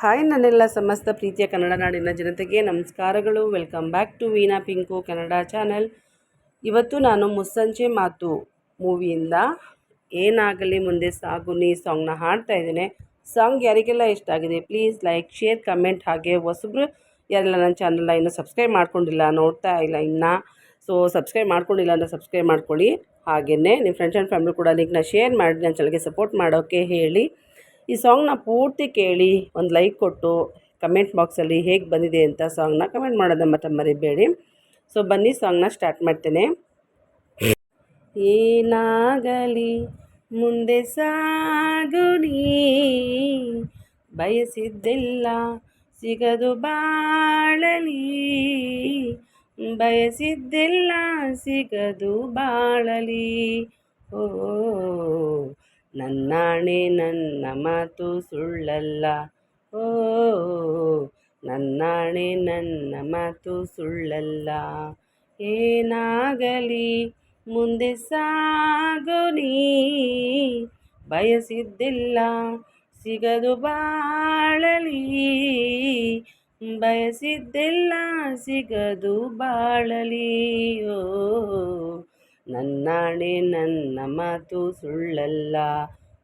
Hi ನನ್ನೆಲ್ಲ ಸಮಸ್ತ ಪ್ರೀತಿಯ ಕನ್ನಡ ನಾಡಿನ ಜನತೆಗೆ ನಮಸ್ಕಾರಗಳು. Welcome back to Veena Pinku Kannada channel. ಇವತ್ತು ನಾನು ಮುಸ್ಸಂಜೆ ಮಾತು ಮೂವಿಯಿಂದ ಏನಾಗಲಿ ಮುಂದೆ ಸಾಗುನಿ ಸಾಂಗ್ನ ಹಾಡ್ತಾ ಇದ್ದೇನೆ. ಸಾಂಗ್ ಯಾರಿಗೆಲ್ಲ ಇಷ್ಟ ಆಗಿದೆ ಪ್ಲೀಸ್ ಲೈಕ್, ಶೇರ್, ಕಮೆಂಟ್. ಹಾಗೆ ಹೊಸಬ್ರು ಯಾರೆಲ್ಲ ನನ್ನ ಚಾನಲ್ನ ಇನ್ನೂ ಸಬ್ಸ್ಕ್ರೈಬ್ ಮಾಡ್ಕೊಂಡಿಲ್ಲ, ನೋಡ್ತಾ ಇಲ್ಲ ಇನ್ನೂ, ಸೊ ಸಬ್ಸ್ಕ್ರೈಬ್ ಮಾಡ್ಕೊಂಡಿಲ್ಲ ಅಂದರೆ ಸಬ್ಸ್ಕ್ರೈಬ್ ಮಾಡ್ಕೊಳ್ಳಿ. ಹಾಗೆಯೇ ನಿಮ್ಮ ಫ್ರೆಂಡ್ಸ್ ಆ್ಯಂಡ್ ಫ್ಯಾಮಿಲಿ ಕೂಡ ಲಿಂಕ್ನ ಶೇರ್ ಮಾಡಿ ನನ್ನ ಚಾನಲ್ಗೆ ಸಪೋರ್ಟ್ ಮಾಡೋಕ್ಕೆ ಹೇಳಿ. ಈ ಸಾಂಗ್ನ ಪೂರ್ತಿ ಕೇಳಿ ಒಂದು ಲೈಕ್ ಕೊಟ್ಟು ಕಮೆಂಟ್ ಬಾಕ್ಸಲ್ಲಿ ಹೇಗೆ ಬಂದಿದೆ ಅಂತ ಸಾಂಗ್ನ ಕಮೆಂಟ್ ಮಾಡೋದನ್ನು ಮತ್ತೆ ಮರಿಬೇಡಿ. ಸೊ ಬನ್ನಿ ಸಾಂಗ್ನ ಸ್ಟಾರ್ಟ್ ಮಾಡ್ತೇನೆ. ಏನಾಗಲಿ ಮುಂದೆ ಸಾಗುನಿ, ಬಯಸಿದ್ದೆಲ್ಲ ಸಿಗದು ಬಾಳಲಿ, ಬಯಸಿದ್ದೆಲ್ಲ ಸಿಗದು ಬಾಳಲಿ. ಓ ನನ್ನಾಣೆ ನನ್ನ ಮಾತು ಸುಳ್ಳಲ್ಲ, ಓ ನನ್ನಾಣೆ ನನ್ನ ಮಾತು ಸುಳ್ಳಲ್ಲ. ಏನಾಗಲಿ ಮುಂದೆ ಸಾಗುನಿ, ಬಯಸಿದ್ದೆಲ್ಲ ಸಿಗದು ಬಾಳಲಿ, ಬಯಸಿದ್ದೆಲ್ಲ ಸಿಗದು ಬಾಳಲಿ. ಓ ನನ್ನಾಣೆ ನನ್ನ ಮಾತು ಸುಳ್ಳಲ್ಲ,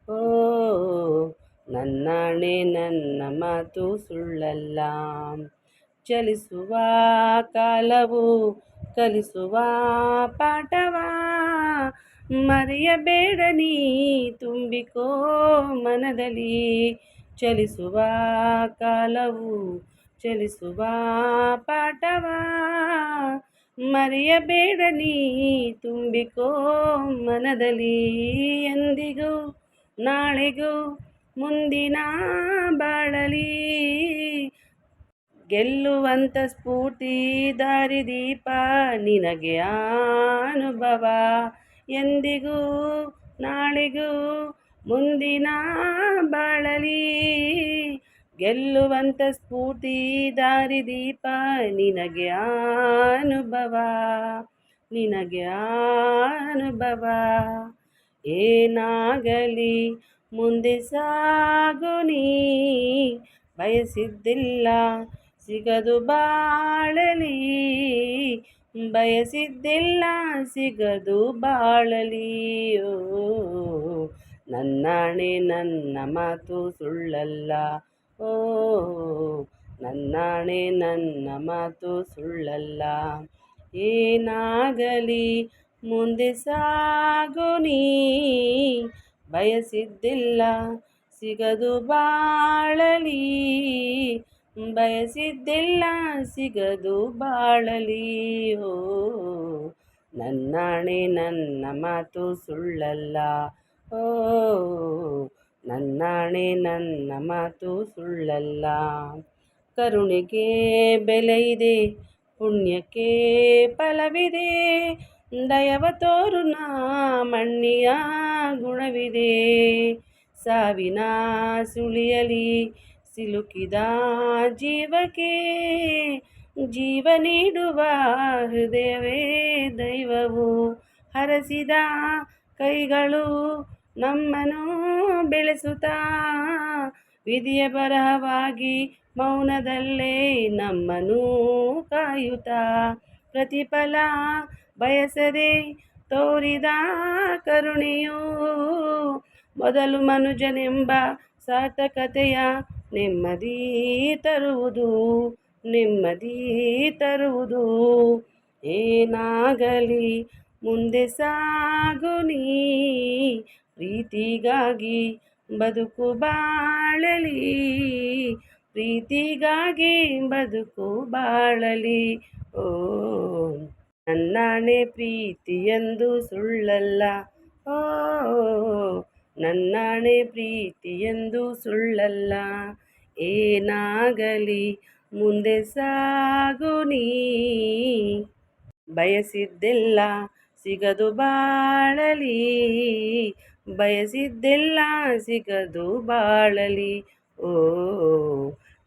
ಓ ನನ್ನಾಣೆ ನನ್ನ ಮಾತು ಸುಳ್ಳಲ್ಲ. ಚಲಿಸುವ ಕಾಲವು ಕಲಿಸುವ ಪಾಠವ, ಮರೆಯಬೇಡ ನೀ ತುಂಬಿಕೋ ಮನದಲ್ಲಿ. ಚಲಿಸುವ ಕಾಲವು ಚಲಿಸುವ ಪಾಠವ, ಮರೆಯಬೇಡ ನೀ ತುಂಬಿಕೋ ಮನದಲ್ಲಿ. ಎಂದಿಗೂ ನಾಳೆಗೂ ಮುಂದಿನ ಬಾಳಲಿ, ಗೆಲ್ಲುವಂಥ ಸ್ಫೂರ್ತಿ ದಾರಿದೀಪ ನಿನಗೆ ಅನುಭವ. ಎಂದಿಗೂ ನಾಳೆಗೂ ಮುಂದಿನ ಬಾಳಲಿ, ಗೆಲ್ಲುವಂಥ ಸ್ಫೂರ್ತಿ ದಾರಿದೀಪ ನಿನಗೆ ಅನುಭವ, ನಿನಗೆ ಅನುಭವ. ಏನಾಗಲಿ ಮುಂದೆ ಸಾಗುನಿ, ಬಯಸಿದ್ದಿಲ್ಲ ಸಿಗದು ಬಾಳಲಿ, ಬಯಸಿದ್ದಿಲ್ಲ ಸಿಗದು ಬಾಳಲಿ. ಓ ನನ್ನಾಣೆ ನನ್ನ ಮಾತು ಸುಳ್ಳಲ್ಲ, ಓ ನನ್ನಾಣೆ ನನ್ನ ಮಾತು ಸುಳ್ಳಲ್ಲ. ಏನಾಗಲಿ ಮುಂದೆ ಸಾಗುನಿ, ಬಯಸಿದ್ದಿಲ್ಲ ಸಿಗದು ಬಾಳಲಿ, ಬಯಸಿದ್ದಿಲ್ಲ ಸಿಗದು ಬಾಳಲಿ. ಓ ನನ್ನಾಣೆ ನನ್ನ ಮಾತು ಸುಳ್ಳಲ್ಲ, ಓ ನನ್ನಾಣೆ ನನ್ನ ಮಾತು ಸುಳ್ಳಲ್ಲ. ಕರುಣೆಗೆ ಬೆಲೆ ಇದೆ, ಪುಣ್ಯಕ್ಕೆ ಫಲವಿದೆ, ದಯವ ತೋರು ನಾ ಮಣ್ಣಿಯ ಗುಣವಿದೆ. ಸಾವಿನ ಸುಳಿಯಲಿ ಸಿಲುಕಿದ ಜೀವಕ್ಕೆ, ಜೀವ ನೀಡುವ ಹೃದಯವೇ ದೈವವು. ಹರಸಿದ ಕೈಗಳು ನಮ್ಮನ್ನು ಬೆಳೆಸುತ್ತಾ, ವಿಧಿಯ ಬರಹವಾಗಿ ಮೌನದಲ್ಲೇ ನಮ್ಮನ್ನು ಕಾಯುತ್ತಾ, ಪ್ರತಿಫಲ ಬಯಸದೆ ತೋರಿದ ಕರುಣೆಯು ಮೊದಲು ಮನುಜನೆಂಬ ಸಾರ್ಥಕತೆಯ ನೆಮ್ಮದಿ ತರುವುದು, ನೆಮ್ಮದಿ ತರುವುದು. ಏನಾಗಲಿ ಮುಂದೆ ಸಾಗುನಿ, ಪ್ರೀತಿಗಾಗಿ ಬದುಕು ಬಾಳಲಿ, ಪ್ರೀತಿಗಾಗಿ ಬದುಕು ಬಾಳಲಿ. ಓ ನನ್ನಾಣೆ ಪ್ರೀತಿಯೆಂದು ಸುಳ್ಳಲ್ಲ, ಓ ನನ್ನಾಣೆ ಪ್ರೀತಿಯೆಂದು ಸುಳ್ಳಲ್ಲ. ಏನಾಗಲಿ ಮುಂದೆ ಸಾಗುನಿ, ಬಯಸಿದ್ದೆಲ್ಲ ಸಿಗದು ಬಾಳಲಿ, ಬಯಸಿದ್ದೆಲ್ಲ ಸಿಗದು ಬಾಳಲಿ. ಓ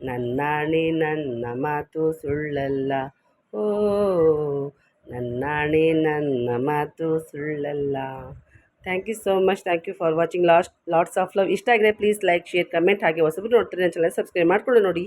ನನ್ನಾಣೆ ನನ್ನ ಮಾತು ಸುಳ್ಳಲ್ಲ, ಓ ನನ್ನಾಣೆ ನನ್ನ ಮಾತು ಸುಳ್ಳಲ್ಲ. Thank you so much. Thank you for watching lots of love. ಇಷ್ಟ ಆಗಿದೆ ಪ್ಲೀಸ್ ಲೈಕ್, ಶೇರ್, ಕಮೆಂಟ್. ಹಾಗೆ ಹೊಸಬ್ರು ನೋಡ್ತೀರಿ ನನ್ನ ಚಾನಲ್ ಸಬ್ಸ್ಕ್ರೈಬ್ ಮಾಡ್ಕೊಂಡು ನೋಡಿ.